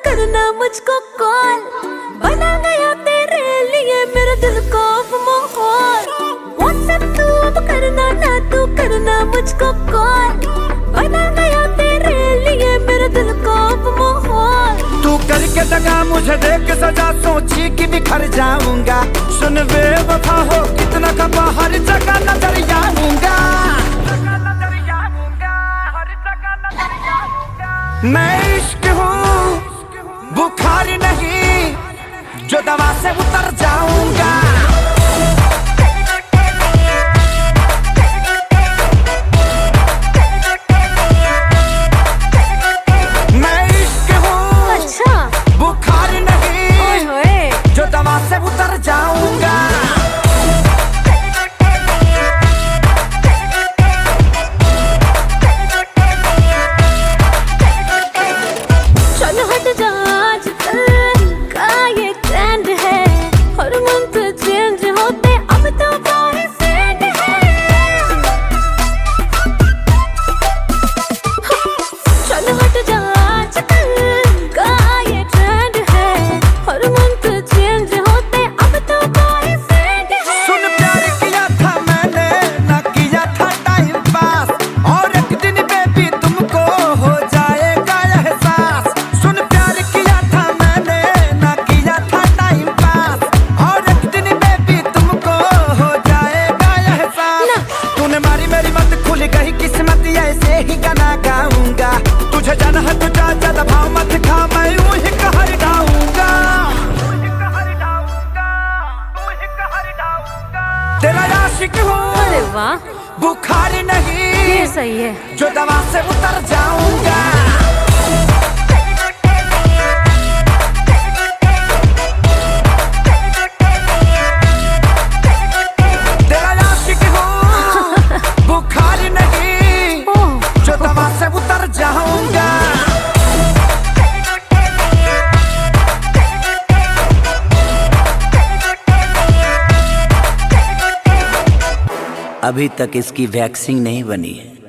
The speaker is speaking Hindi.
करना मुझको कॉल, बना गया तेरे लिए मेरे दिल को माहौल। व्हाट्सएप तू अब करना ना, तू करना मुझको कॉल, बना गया तेरे लिए मेरे दिल को माहौल। तू करके दगा मुझे देख सजा, सोची कि बिखर जाऊंगा। सुन बेवफा हो कितना खपा, हर जगह नजर आऊंगा। मैं इश्क हूँ बुखार नहीं, जो दवा से उतर जाऊंगा। मैं इश्क हूँ अच्छा बुखार नहीं, जो दवा से उतर जाऊंगा। ही गाना गाऊंगा, तुझे जाना है तो जा, ज्यादा भाव मत खा, मैं यूं ही कहर गाऊंगा। तेरा आशिक हूँ, अरे वाह बुखार नहीं, ये सही है, जो दवा से उतर जाऊंगा। तेरा आशिक हूँ बुखार नहीं, जो दवा से उतर जाऊंगा। अभी तक इसकी वैक्सीन नहीं बनी है।